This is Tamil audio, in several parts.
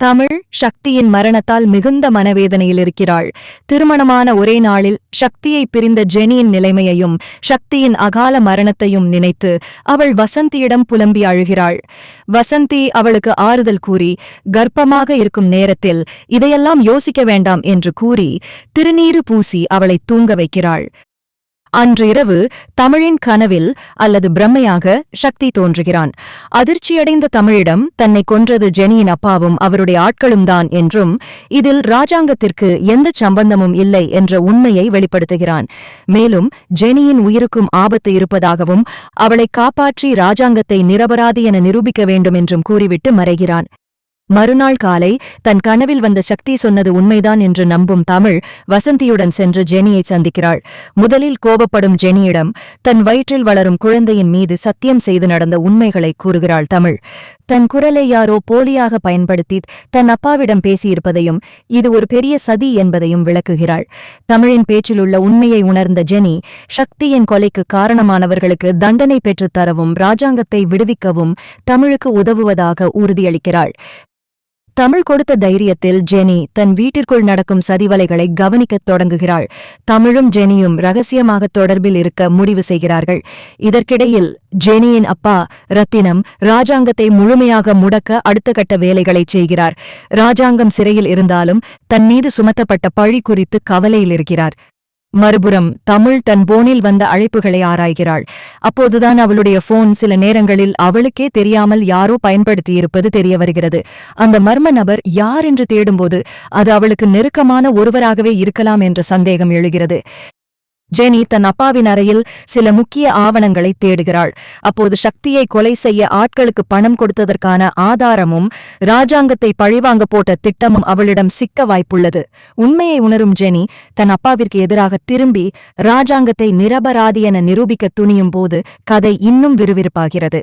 தமிழ் சக்தியின் மரணத்தால் மிகுந்த மனவேதனையில் இருக்கிறாள். திருமணமான ஒரே நாளில் சக்தியை பிரிந்த ஜெனியின் நிலைமையையும் சக்தியின் அகால மரணத்தையும் நினைத்து அவள் வசந்தியிடம் புலம்பி அழுகிறாள். வசந்தி அவளுக்கு ஆறுதல் கூறி கர்ப்பமாக இருக்கும் நேரத்தில் இதையெல்லாம் யோசிக்க வேண்டாம் என்று கூறி திருநீறு பூசி அவளை தூங்க வைக்கிறாள். அன்று இரவு தமிழின் கனவில் அல்லது பிரம்மையாக சக்தி தோன்றுகிறான். அதிர்ச்சியடைந்த தமிழிடம் தன்னை கொன்றது ஜெனியின் அப்பாவும் அவருடைய ஆட்களும் தான் என்றும் இதில் ராஜாங்கத்திற்கு எந்த சம்பந்தமும் இல்லை என்ற உண்மையை வெளிப்படுத்துகிறான். மேலும் ஜெனியின் உயிருக்கும் ஆபத்து இருப்பதாகவும் அவளை காப்பாற்றி ராஜாங்கத்தை நிரபராதி என நிரூபிக்க வேண்டும் என்றும் கூறிவிட்டு மறைகிறான். மறுநாள் காலை தன் கனவில் வந்த சக்தி சொன்னது உண்மைதான் என்று நம்பும் தமிழ் வசந்தியுடன் சென்று ஜெனியை சந்திக்கிறாள். முதலில் கோபப்படும் ஜெனியிடம் தன் வயிற்றில் வளரும் குழந்தையின் மீது சத்தியம் செய்து நடந்த உண்மைகளை கூறுகிறாள் தமிழ். தன் குரலை யாரோ போலியாக பயன்படுத்தி தன் அப்பாவிடம் பேசியிருப்பதையும் இது ஒரு பெரிய சதி என்பதையும் விளக்குகிறாள். தமிழின் பேச்சிலுள்ள உண்மையை உணர்ந்த ஜெனி சக்தியின் கொலைக்கு காரணமானவர்களுக்கு தண்டனை பெற்றுத் தரவும் ராஜாங்கத்தை விடுவிக்கவும் தமிழுக்கு உதவுவதாக உறுதியளிக்கிறாள். தமிழ் கொடுத்த தைரியத்தில் ஜெனி தன் வீட்டிற்குள் நடக்கும் சதிவலைகளை கவனிக்கத் தொடங்குகிறாள். தமிழும் ஜெனியும் ரகசியமாக தொடர்பில் இருக்க முடிவு செய்கிறார்கள். இதற்கிடையில் ஜெனியின் அப்பா ரத்தினம் ராஜாங்கத்தை முழுமையாக முடக்க அடுத்த கட்ட வேலைகளைச் செய்கிறார். ராஜாங்கம் சிறையில் இருந்தாலும் தன் மீது சுமத்தப்பட்ட பழி குறித்து கவலையில் இருக்கிறார். மறுபுறம் தமிழ் தன் போனில் வந்த அழைப்புகளை ஆராய்கிறாள். அப்போதுதான் அவளுடைய போன் சில நேரங்களில் அவளுக்கே தெரியாமல் யாரோ பயன்படுத்தியிருப்பது தெரிய வருகிறது. அந்த மர்ம நபர் யார் என்று தேடும்போது அது அவளுக்கு நெருக்கமான ஒருவராகவே இருக்கலாம் என்ற சந்தேகம் எழுகிறது. ஜெனி தன் அப்பாவின் அறையில் சில முக்கிய ஆவணங்களை தேடுகிறாள். அப்போது சக்தியை கொலை செய்ய ஆட்களுக்கு பணம் கொடுத்ததற்கான ஆதாரமும் ராஜாங்கத்தை பழிவாங்க போட்ட திட்டமும் அவளிடம் சிக்க வாய்ப்புள்ளது. உண்மையை உணரும் ஜெனி தன் அப்பாவிற்கு எதிராக திரும்பி ராஜாங்கத்தை நிரபராதி என நிரூபிக்க துணியும் போது கதை இன்னும் விறுவிறுப்பாகிறது.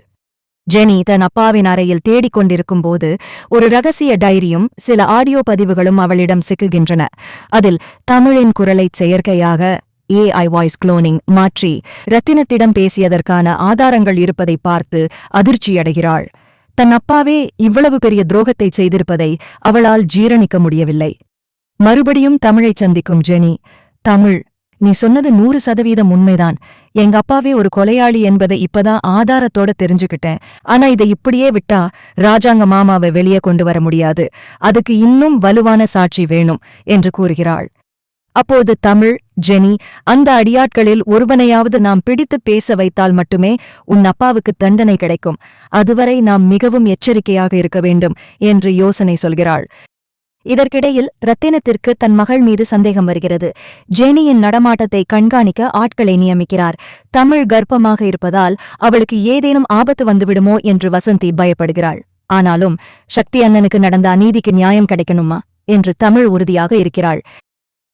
ஜெனி தன் அப்பாவின் அறையில் தேடிக் கொண்டிருக்கும் போது ஒரு ரகசிய டைரியும் சில ஆடியோ பதிவுகளும் அவளிடம் சிக்குகின்றன. அதில் தமிழின் குரலை செயற்கையாக AI வாய்ஸ் குளோனிங் மாற்றி ரத்தினத்திடம் பேசியதற்கான ஆதாரங்கள் இருப்பதை பார்த்து அதிர்ச்சியடைகிறாள். தன் அப்பாவே இவ்வளவு பெரிய துரோகத்தை செய்திருப்பதை அவளால் ஜீரணிக்க முடியவில்லை. மறுபடியும் தமிழைச் சந்திக்கும் ஜெனி, தமிழ், நீ சொன்னது 100% உண்மைதான். எங்க அப்பாவே ஒரு கொலையாளி என்பதை இப்பதான் ஆதாரத்தோட தெரிஞ்சுக்கிட்டேன். ஆனா இதை இப்படியே விட்டா ராஜாங்க மாமாவை வெளியே கொண்டு வர முடியாது. அதுக்கு இன்னும் வலுவான சாட்சி வேணும் என்று கூறுகிறாள். அப்போது தமிழ், ஜெனி, அந்த அடியாட்களில் ஒருவனையாவது நாம் பிடித்து பேச வைத்தால் மட்டுமே உன் அப்பாவுக்கு தண்டனை கிடைக்கும். அதுவரை நாம் மிகவும் எச்சரிக்கையாக இருக்க வேண்டும் என்று யோசனை சொல்கிறாள். இதற்கிடையில் ரத்தினத்திற்கு தன் மகள் மீது சந்தேகம் வருகிறது. ஜெனியின் நடமாட்டத்தை கண்காணிக்க ஆட்களை நியமிக்கிறார். தமிழ் கர்ப்பமாக இருப்பதால் அவளுக்கு ஏதேனும் ஆபத்து வந்துவிடுமோ என்று வசந்தி பயப்படுகிறாள். ஆனாலும் சக்தி அண்ணனுக்கு நடந்த அநீதிக்கு நியாயம் கிடைக்கணுமா என்று தமிழ் உறுதியாக இருக்கிறாள்.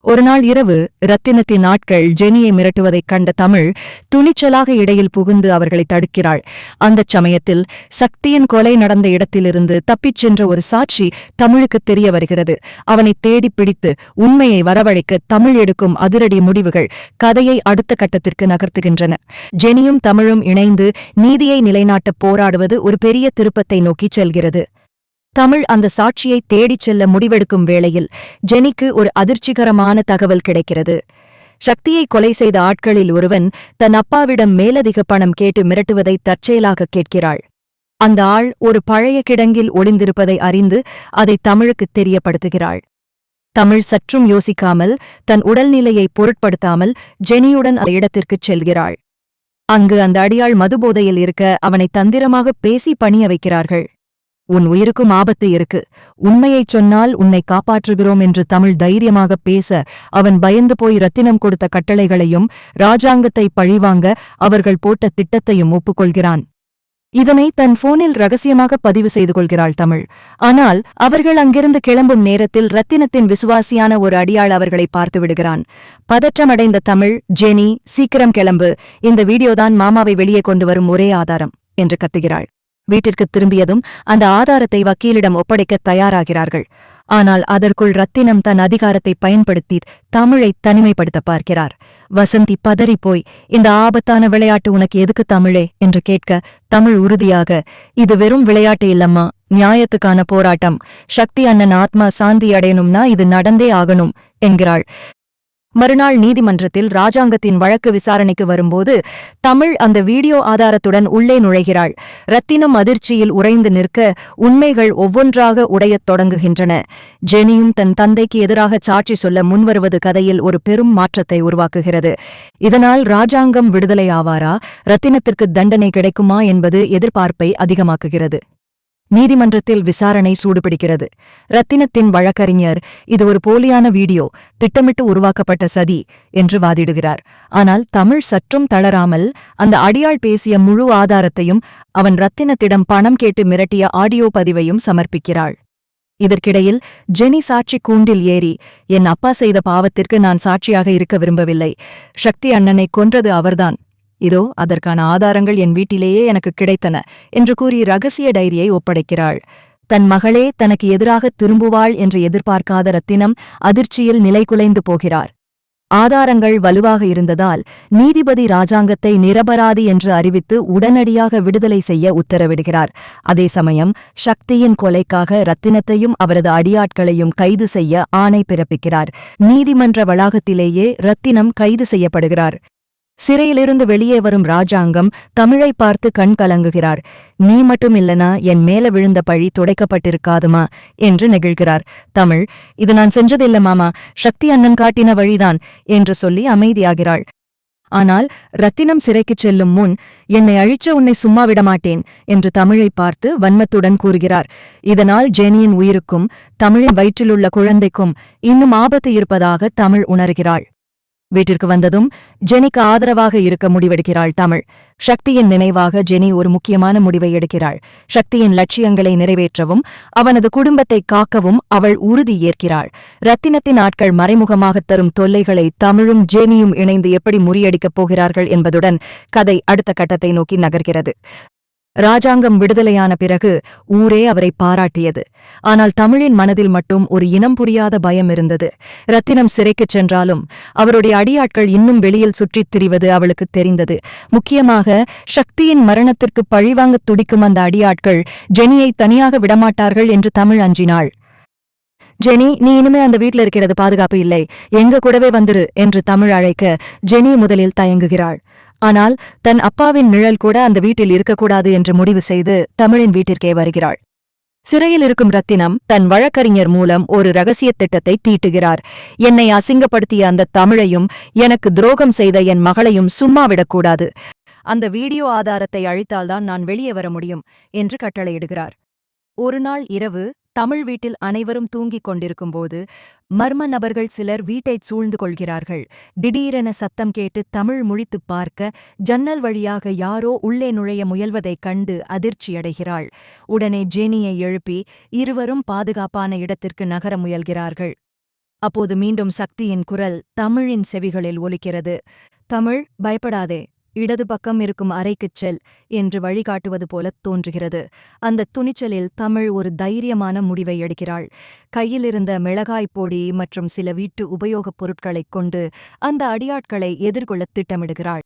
ஒருநாள் இரவு ரத்தினத்தின் ஆட்கள் ஜெனியை மிரட்டுவதைக் கண்ட தமிழ் துணிச்சலாக இடையில் புகுந்து அவர்களை தடுக்கிறாள். அந்தச் சமயத்தில் சக்தியின் கொலை நடந்த இடத்திலிருந்து தப்பிச் சென்ற ஒரு சாட்சி தமிழுக்கு தெரிய வருகிறது. அவனை தேடிப் பிடித்து உண்மையை வரவழைக்க தமிழ் எடுக்கும் அதிரடி முடிவுகள் கதையை அடுத்த கட்டத்திற்கு நகர்த்துகின்றன. ஜெனியும் தமிழும் இணைந்து நீதியை நிலைநாட்டப் போராடுவது ஒரு பெரிய திருப்பத்தை நோக்கிச் செல்கிறது. தமிழ் அந்த சாட்சியை தேடிச் செல்ல முடிவெடுக்கும் வேளையில் ஜெனிக்கு ஒரு அதிர்ச்சிகரமான தகவல் கிடைக்கிறது. சக்தியை கொலை செய்த ஆட்களில் ஒருவன் தன் அப்பாவிடம் மேலதிக பணம் கேட்டு மிரட்டுவதை தற்செயலாக கேட்கிறாள். அந்த ஆள் ஒரு பழைய கிடங்கில் ஒளிந்திருப்பதை அறிந்து அதை தமிழுக்கு தெரியப்படுத்துகிறாள். தமிழ் சற்றும் யோசிக்காமல் தன் உடல்நிலையை பொருட்படுத்தாமல் ஜெனியுடன் அந்த இடத்திற்குச் செல்கிறாள். அங்கு அந்த அடியாள் மதுபோதையில் இருக்க அவனை தந்திரமாக பேசி பணிய வைக்கிறார்கள். உன் உயிருக்கும் ஆபத்து இருக்கு, உண்மையைச் சொன்னால் உன்னை காப்பாற்றுகிறோம் என்று தமிழ் தைரியமாக பேச அவன் பயந்து போய் ரத்தினம் கொடுத்த கட்டளைகளையும் ராஜாங்கத்தை பழிவாங்க அவர்கள் போட்ட திட்டத்தையும் ஒப்புக்கொள்கிறான். இதனை தன் போனில் ரகசியமாக பதிவு செய்து கொள்கிறாள் தமிழ். ஆனால் அவர்கள் அங்கிருந்து கிளம்பும் நேரத்தில் ரத்தினத்தின் விசுவாசியான ஒரு அடியாள் அவர்களை பார்த்து விடுகிறான். பதற்றமடைந்த தமிழ், ஜெனி, சீக்கிரம் கிளம்பு, இந்த வீடியோதான் மாமாவை வெளியே கொண்டு வரும் ஒரே ஆதாரம் என்று கத்துகிறாள். வீட்டிற்கு திரும்பியதும் அந்த ஆதாரத்தை வக்கீலிடம் ஒப்படைக்க தயாராகிறார்கள். ஆனால் அதற்குள் ரத்தினம் தன் அதிகாரத்தை பயன்படுத்தி தமிழை தனிமைப்படுத்த பார்க்கிறார். வசந்தி பதறிப்போய், இந்த ஆபத்தான விளையாட்டு உனக்கு எதுக்கு தமிழே என்று கேட்க, தமிழ் உறுதியாக, இது வெறும் விளையாட்டு இல்லம்மா, நியாயத்துக்கான போராட்டம். சக்தி அண்ணன் ஆத்மா சாந்தி அடையணும்னா இது நடந்தே ஆகணும் என்கிறாள். மறுநாள் நீதிமன்றத்தில் ராஜாங்கத்தின் வழக்கு விசாரணைக்கு வரும்போது தமிழ் அந்த வீடியோ ஆதாரத்துடன் உள்ளே நுழைகிறாள். ரத்தினம் அதிர்ச்சியில் உறைந்து நிற்க உண்மைகள் ஒவ்வொன்றாக உடையத் தொடங்குகின்றன. ஜெனியும் தன் தந்தைக்கு எதிராக சாட்சி சொல்ல முன்வருவது கதையில் ஒரு பெரும் மாற்றத்தை உருவாக்குகிறது. இதனால் ராஜாங்கம் விடுதலை ஆவாரா, ரத்தினத்திற்கு தண்டனை கிடைக்குமா என்பது எதிர்பார்ப்பை அதிகமாக்குகிறது. நீதிமன்றத்தில் விசாரணை சூடுபிடிக்கிறது. ரத்தினத்தின் வழக்கறிஞர் இது ஒரு போலியான வீடியோ, திட்டமிட்டு உருவாக்கப்பட்ட சதி என்று வாதிடுகிறார். ஆனால் தமிழ் சற்றும் தளராமல் அந்த அடியாள் பேசிய முழு ஆதாரத்தையும் அவன் ரத்தினத்திடம் பணம் கேட்டு மிரட்டிய ஆடியோ பதிவையும் சமர்ப்பிக்கிறாள். இதற்கிடையில் ஜெனி சாட்சி கூண்டில் ஏறி, என் அப்பா செய்த பாவத்திற்கு நான் சாட்சியாக இருக்க விரும்பவில்லை. சக்தி அண்ணனை கொன்றது அவர்தான். இதோ அதற்கான ஆதாரங்கள் என் வீட்டிலேயே எனக்கு கிடைத்தன என்று கூறி ரகசிய டைரியை ஒப்படைக்கிறாள். தன் மகளே தனக்கு எதிராக திரும்புவாள் என்று எதிர்பார்க்காத ரத்தினம் அதிர்ச்சியில் நிலைகுலைந்து போகிறார். ஆதாரங்கள் வலுவாக இருந்ததால் நீதிபதி ராஜாங்கத்தை நிரபராதி என்று அறிவித்து உடனடியாக விடுதலை செய்ய உத்தரவிடுகிறார். அதே சமயம் சக்தியின் கொலைக்காக ரத்தினத்தையும் அவரது அடியாட்களையும் கைது செய்ய ஆணை பிறப்பிக்கிறார். நீதிமன்ற வளாகத்திலேயே ரத்தினம் கைது செய்யப்படுகிறார். சிறையிலிருந்து வெளியே வரும் ராஜாங்கம் தமிழை பார்த்து கண் கலங்குகிறார். நீ மட்டும் இல்லனா என் மேல விழுந்த பழி துடைக்கப்பட்டிருக்காதுமா என்று நெகிழ்கிறார். தமிழ், இது நான் செஞ்சதில்ல மாமா, சக்தி அண்ணன் காட்டின வழிதான் என்று சொல்லி அமைதியாகிறாள். ஆனால் ரத்தினம் சிறைக்குச் செல்லும் முன், என்னை அழிச்ச உன்னை சும்மா விடமாட்டேன் என்று தமிழை பார்த்து வன்மத்துடன் கூறுகிறார். இதனால் ஜெனியின் உயிருக்கும் தமிழின் வயிற்றிலுள்ள குழந்தைக்கும் இன்னும் ஆபத்து இருப்பதாக தமிழ் உணர்கிறாள். வீட்டிற்கு வந்ததும் ஜெனிக்கு ஆதரவாக இருக்க முடிவெடுக்கிறாள் தமிழ். சக்தியின் நினைவாக ஜெனி ஒரு முக்கியமான முடிவை எடுக்கிறாள். சக்தியின் லட்சியங்களை நிறைவேற்றவும் அவனது குடும்பத்தை காக்கவும் அவள் உறுதி ஏற்கிறாள். ரத்தினத்தின் ஆட்கள் மறைமுகமாகத் தரும் தொல்லைகளை தமிழும் ஜெனியும் இணைந்து எப்படி முறியடிக்கப் போகிறார்கள் என்பதுடன் கதை அடுத்த கட்டத்தை நோக்கி நகர்கிறது. ராஜாங்கம் விடுதலையான பிறகு ஊரே அவரை பாராட்டியது. ஆனால் தமிழின் மனதில் மட்டும் ஒரு இனம் புரியாத பயம் இருந்தது. ரத்தினம் சிறைக்குச் சென்றாலும் அவருடைய அடியாட்கள் இன்னும் வெளியில் சுற்றித் திரிவது அவளுக்கு தெரிந்தது. முக்கியமாக சக்தியின் மரணத்திற்கு பழிவாங்கத் துடிக்கும் அந்த அடியாட்கள் ஜெனியை தனியாக விடமாட்டார்கள் என்று தமிழ் அஞ்சினாள். ஜெனி, நீ இனிமே அந்த வீட்டில் இருக்கிறது பாதுகாப்பு இல்லை, எங்க கூடவே வந்துரு என்று தமிழ் அழைக்க ஜெனி முதலில் தயங்குகிறாள். ஆனால் தன் அப்பாவின் நிழல் கூட அந்த வீட்டில் இருக்கக்கூடாது என்று முடிவு செய்து தமிழின் வீட்டிற்கே வருகிறாள். சிறையில் இருக்கும் ரத்தினம் தன் வழக்கறிஞர் மூலம் ஒரு இரகசிய திட்டத்தை தீட்டுகிறார். என்னை அசிங்கப்படுத்திய அந்த தமிழையும் எனக்கு துரோகம் செய்த என் மகளையும் சும்மா விடக்கூடாது. அந்த வீடியோ ஆதாரத்தை அழித்தால்தான் நான் வெளியே வர முடியும் என்று கட்டளையிடுகிறார். ஒருநாள் இரவு தமிழ் வீட்டில் அனைவரும் தூங்கிக் கொண்டிருக்கும்போது மர்ம நபர்கள் சிலர் வீட்டைச் சூழ்ந்து கொள்கிறார்கள். திடீரென சத்தம் கேட்டு தமிழ் முழித்துப் பார்க்க ஜன்னல் வழியாக யாரோ உள்ளே நுழைய முயல்வதைக் கண்டு அதிர்ச்சியடைகிறாள். உடனே ஜெனியை எழுப்பி இருவரும் பாதுகாப்பான இடத்திற்கு நகர முயல்கிறார்கள். அப்போது மீண்டும் சக்தியின் குரல் தமிழின் செவிகளில் ஒலிக்கிறது. தமிழ், பயப்படாதே, இடது பக்கம் இருக்கும் அறைக்குச் செல் என்று வழிகாட்டுவது போலத் தோன்றுகிறது. அந்த துணிச்சலில் தமிழ் ஒரு தைரியமான முடிவை எடுக்கிறாள். கையிலிருந்த மிளகாய்ப் பொடி மற்றும் சில வீட்டு உபயோகப் பொருட்களைக் கொண்டு அந்த அடியாட்களை எதிர்கொள்ளத் திட்டமிடுகிறாள்.